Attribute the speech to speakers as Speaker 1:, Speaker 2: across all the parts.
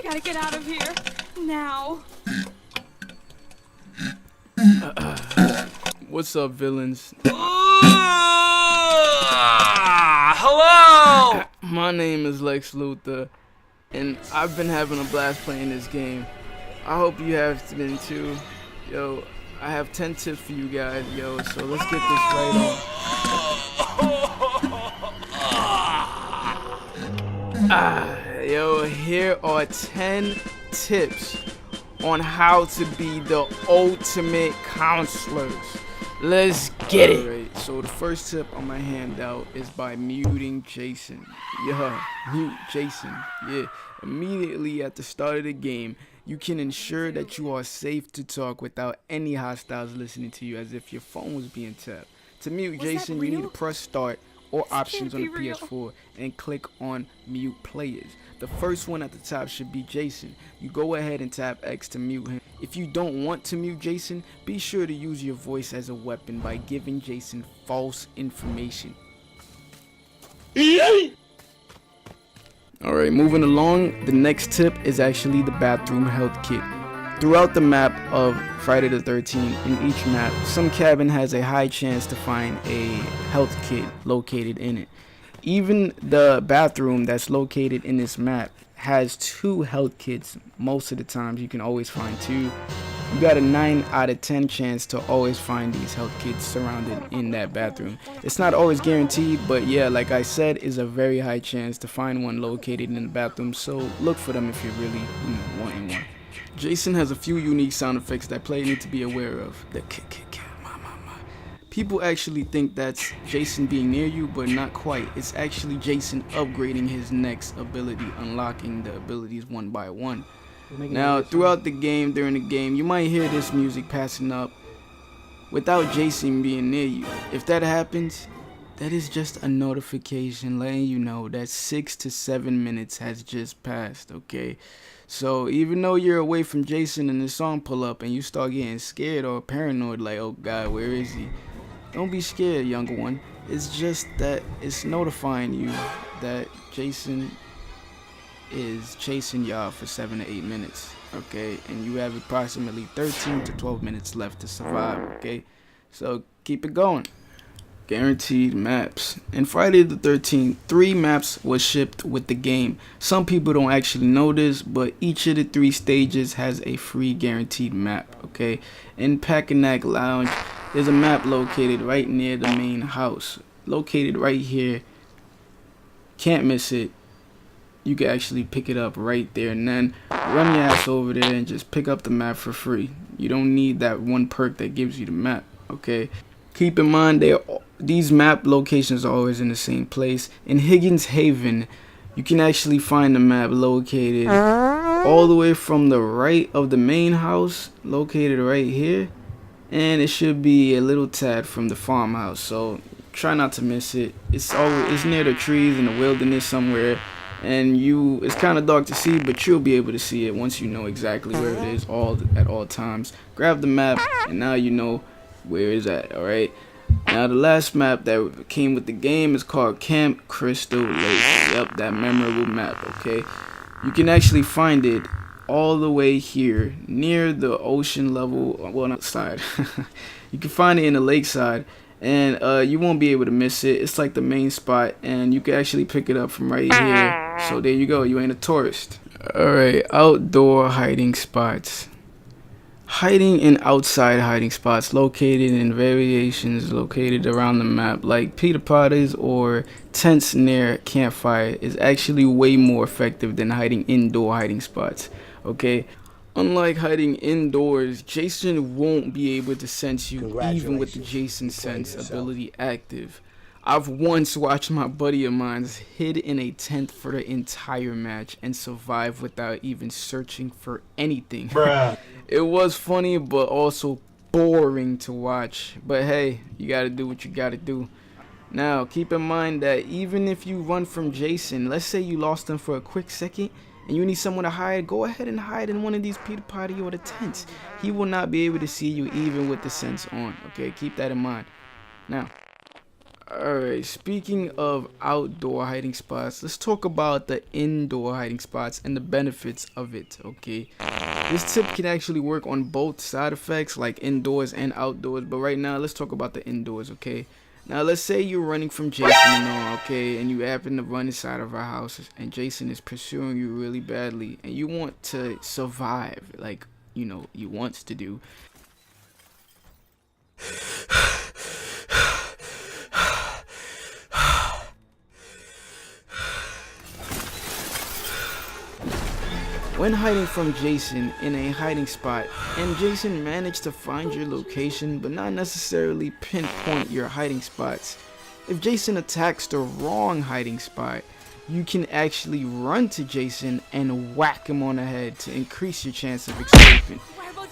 Speaker 1: gotta get out of here. Now.
Speaker 2: What's up, villains?
Speaker 3: Hello!
Speaker 2: My name is Lex Luthor, and I've been having a blast playing this game. I hope you have been too. Yo, I have 10 tips for you guys, yo, so let's get this right on. Yo, here are 10 tips on how to be the ultimate counselors. Let's get it. Alright, so the first tip on my handout is by muting Jason. Yeah, mute Jason. Yeah, immediately at the start of the game, you can ensure that you are safe to talk without any hostiles listening to you as if your phone was being tapped. To mute Jason, you need to press start or options on the PS4 and click on mute players. The first one at the top should be Jason. You go ahead and tap X to mute him. If you don't want to mute Jason, be sure to use your voice as a weapon by giving Jason false information. Alright, moving along, the next tip is actually the bathroom health kit. Throughout the map of Friday the 13th, in each map, some cabin has a high chance to find a health kit located in it. Even the bathroom that's located in this map has 2 health kits. Most of the times you can always find 2. You got a 9 out of 10 chance to always find these health kits surrounded in that bathroom. It's not always guaranteed, but yeah, like I said, is a very high chance to find one located in the bathroom, so look for them if you're really wanting one. Jason has a few unique sound effects that players need to be aware of. The people actually think that's Jason being near you, but not quite. It's actually Jason upgrading his next ability, unlocking the abilities one by one. Now, throughout the game, during the game, you might hear this music passing up without Jason being near you. If that happens, that is just a notification letting you know that 6 to 7 minutes has just passed, okay? So even though you're away from Jason and the song pull up and you start getting scared or paranoid like, oh God, where is he? Don't be scared, younger one. It's just that it's notifying you that Jason is chasing y'all for 7 to 8 minutes, okay? And you have approximately 13 to 12 minutes left to survive, okay? So keep it going. Guaranteed maps. In Friday the 13th, 3 maps were shipped with the game. Some people don't actually know this, but each of the 3 stages has a free guaranteed map, okay? In Packanack Lounge, there's a map located right near the main house. Located right here. Can't miss it. You can actually pick it up right there and then run your ass over there and just pick up the map for free. You don't need that one perk that gives you the map, okay? Keep in mind these map locations are always in the same place. In Higgins Haven, you can actually find the map located all the way from the right of the main house, located right here, and it should be a little tad from the farmhouse, so try not to miss it. It's near the trees in the wilderness somewhere, and it's kind of dark to see, but you'll be able to see it once you know exactly where it is at all times. Grab the map and now you know where it's at. Alright, now the last map that came with the game is called Camp Crystal Lake. Yep, that memorable map. Okay, you can actually find it all the way here near the ocean level, well, not side. You can find it in the lakeside, and you won't be able to miss it. It's like the main spot, and you can actually pick it up from right here. So there you go, you ain't a tourist. Alright, outdoor hiding spots. Hiding in outside hiding spots located in variations located around the map, like Peter Potter's or tents near campfire, is actually way more effective than hiding indoor hiding spots, okay? Unlike hiding indoors, Jason won't be able to sense you even with the Jason Sense ability active. I've once watched my buddy of mine hid in a tent for the entire match and survive without even searching for anything.
Speaker 3: Bruh.
Speaker 2: It was funny, but also boring to watch. But hey, you gotta do what you gotta do. Now, keep in mind that even if you run from Jason, let's say you lost him for a quick second, and you need someone to hide, go ahead and hide in one of these Peter Potty or the tents. He will not be able to see you even with the sense on. Okay, keep that in mind. Now, Alright, speaking of outdoor hiding spots, let's talk about the indoor hiding spots and the benefits of it, okay? This tip can actually work on both side effects, like indoors and outdoors, but right now, let's talk about the indoors, okay? Now, let's say you're running from Jason and all, okay, and you happen to run inside of our house, and Jason is pursuing you really badly, and you want to survive, like, you know, you want to do. When hiding from Jason in a hiding spot, and Jason managed to find your location but not necessarily pinpoint your hiding spots, if Jason attacks the wrong hiding spot, you can actually run to Jason and whack him on the head to increase your chance of escaping.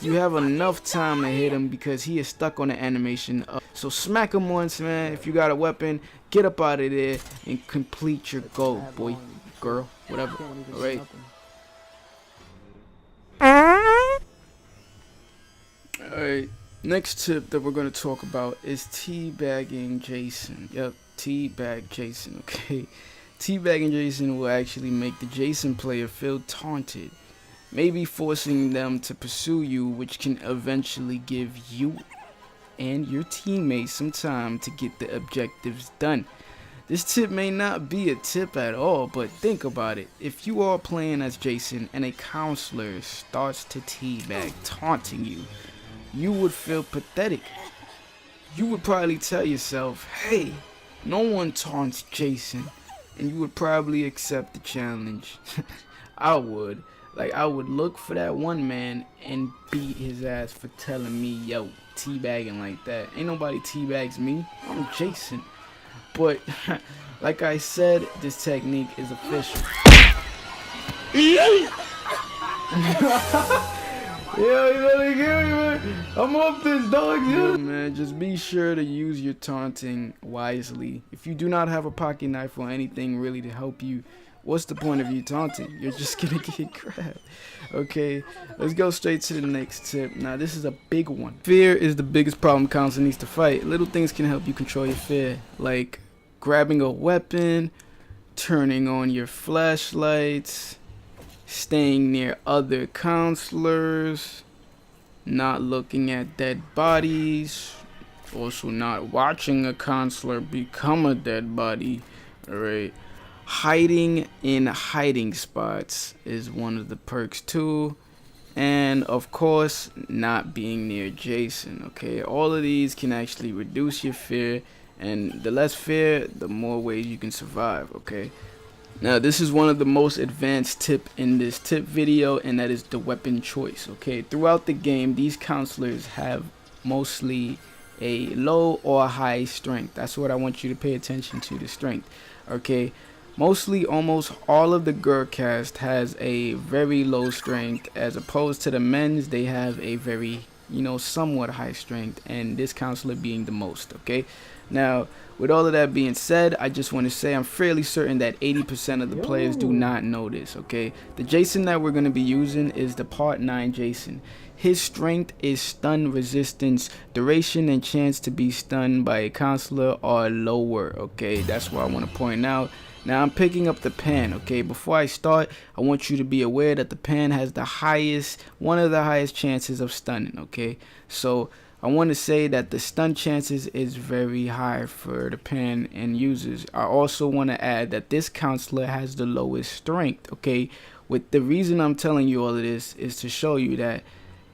Speaker 2: You have enough time to hit him because he is stuck on the animation. So smack him once, man. If you got a weapon, get up out of there and complete your goal, boy, girl, whatever. Alright. Alright, next tip that we're going to talk about is teabagging Jason. Yep, teabag Jason, okay? Teabagging Jason will actually make the Jason player feel taunted, maybe forcing them to pursue you, which can eventually give you and your teammates some time to get the objectives done. This tip may not be a tip at all, but think about it. If you are playing as Jason and a counselor starts to teabag, taunting you, you would feel pathetic. You would probably tell yourself, hey, no one taunts Jason, and you would probably accept the challenge. I would. Like, I would look for that one man and beat his ass for telling me, yo, teabagging like that. Ain't nobody teabags me. I'm Jason. But, like I said, this technique is official. Yo, you better get me, man. I'm off this dog, yo. Man, just be sure to use your taunting wisely. If you do not have a pocket knife or anything really to help you, what's the point of you taunting? You're just gonna get grabbed. Okay, let's go straight to the next tip. Now, this is a big one. Fear is the biggest problem counselor needs to fight. Little things can help you control your fear, like grabbing a weapon, turning on your flashlights, staying near other counselors, not looking at dead bodies, also not watching a counselor become a dead body. Alright, hiding in hiding spots is one of the perks too, and of course not being near Jason. Okay, all of these can actually reduce your fear, and the less fear, the more ways you can survive. Okay, now this is one of the most advanced tip in this tip video, and that is the weapon choice. Okay, throughout the game, these counselors have mostly a low or high strength. That's what I want you to pay attention to, the strength. Okay, mostly almost all of the girl cast has a very low strength, as opposed to the men's, they have a very, you know, somewhat high strength, and this counselor being the most. Okay, now with all of that being said, I just want to say I'm fairly certain that 80% of the players do not know this. Okay, the Jason that we're going to be using is the Part 9 Jason. His strength is stun resistance, duration and chance to be stunned by a counselor are lower. Okay, that's what I want to point out. Now I'm picking up the pan. Okay, before I start, I want you to be aware that the pan has the highest, one of the highest chances of stunning. Okay, so I want to say that the stun chances is very high for the pan and users. I also want to add that this counselor has the lowest strength. Okay, with the reason I'm telling you all of this is to show you that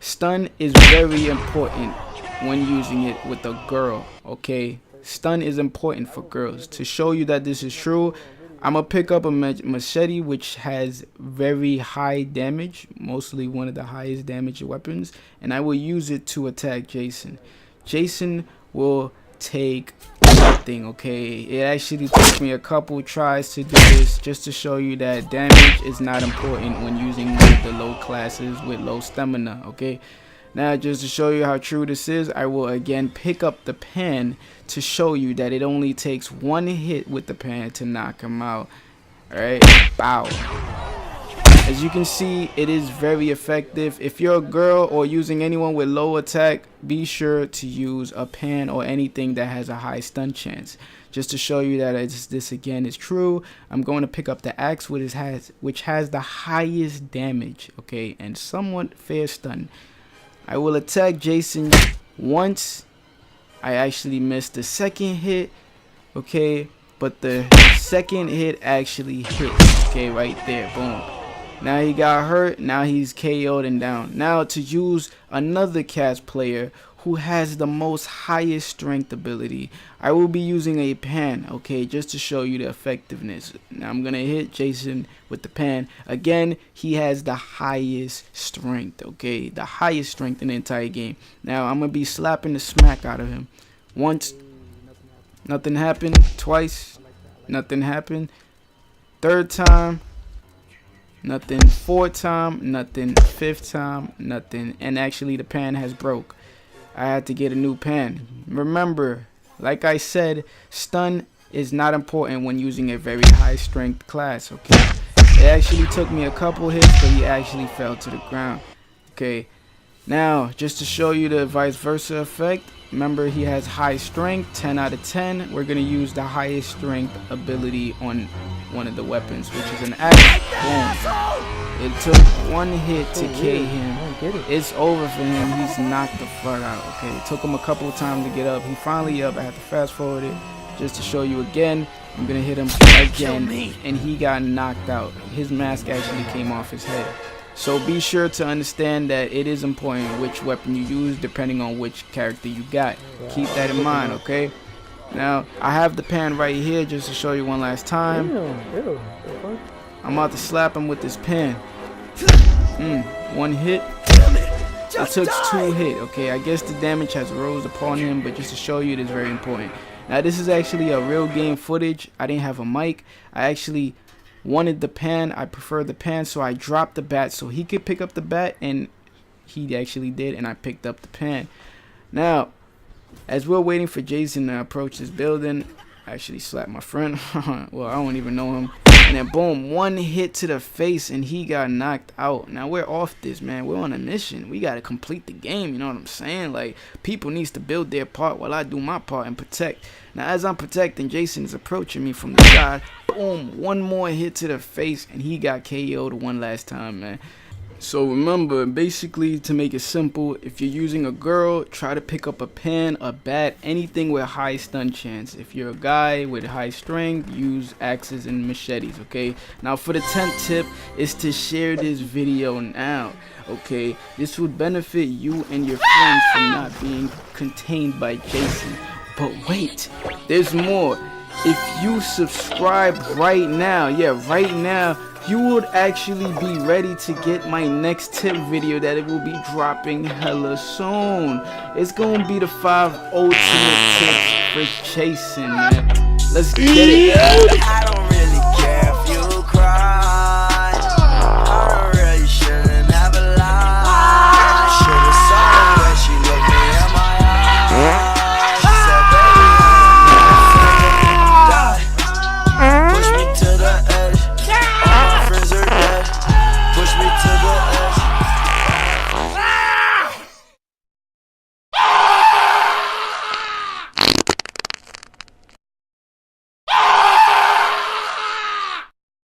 Speaker 2: stun is very important when using it with a girl. Okay, stun is important for girls. To show you that this is true, I'm gonna pick up a machete, which has very high damage, mostly one of the highest damage weapons, and I will use it to attack Jason. Jason will take nothing. Okay, it actually took me a couple tries to do this, just to show you that damage is not important when using one of the low classes with low stamina. Okay, now just to show you how true this is, I will again pick up the pan to show you that it only takes one hit with the pan to knock him out. Alright, bow. As you can see, it is very effective. If you're a girl or using anyone with low attack, be sure to use a pan or anything that has a high stun chance. Just to show you that this again is true, I'm going to pick up the axe, which has the highest damage, okay, and somewhat fair stun. I will attack Jason once. I actually missed the second hit, okay, but the second hit actually hit, okay, right there, boom. Now he got hurt, now he's KO'd and down. Now to use another cast player who has the most highest strength ability, I will be using a pan, okay, just to show you the effectiveness. Now I'm gonna hit Jason with the pan. Again, he has the highest strength, okay, the highest strength in the entire game. Now I'm gonna be slapping the smack out of him. Once, nothing happened. Twice, nothing happened. Third time, nothing. Fourth time, nothing. Fifth time, nothing. And actually the pan has broke. I had to get a new pan. Remember, like I said, stun is not important when using a very high strength class, okay? It actually took me a couple hits, but he actually fell to the ground. Okay, now just to show you the vice versa effect, remember he has high strength, 10 out of 10. We're gonna use the highest strength ability on one of the weapons, which is an axe. Boom. It took one hit to K him. It's over for him. He's knocked the fuck out. Okay, it took him a couple of times to get up. He finally up. I had to fast forward it just to show you again. I'm gonna hit him again, and he got knocked out. His mask actually came off his head. So be sure to understand that it is important which weapon you use depending on which character you got. Keep that in mind, okay? Now I have the pan right here just to show you one last time. I'm about to slap him with this pan. One hit. It took 2 hits. Okay, I guess the damage has rose upon him, but just to show you, it is very important. Now this is actually a real game footage. I didn't have a mic. I actually wanted the pan. I prefer the pan, so I dropped the bat so he could pick up the bat, and he actually did, and I picked up the pan. Now, as we're waiting for Jason to approach this building, I actually slapped my friend. Well, I don't even know him. And then boom, one hit to the face and he got knocked out. Now we're off this, man. We're on a mission. We got to complete the game, you know what I'm saying? Like, people needs to build their part while I do my part and protect. Now as I'm protecting, Jason is approaching me from the side. Boom, one more hit to the face and he got KO'd one last time, man. So remember, basically, to make it simple, if you're using a girl, try to pick up a pen, a bat, anything with high stun chance. If you're a guy with high strength, use axes and machetes, okay? Now for the 10th tip is to share this video now, okay? This would benefit you and your friends from not being contained by Jason. But wait, there's more. If you subscribe right now, right now, you would actually be ready to get my next tip video that it will be dropping hella soon. It's gonna be the 5 ultimate tips for chasing, man. Let's get it.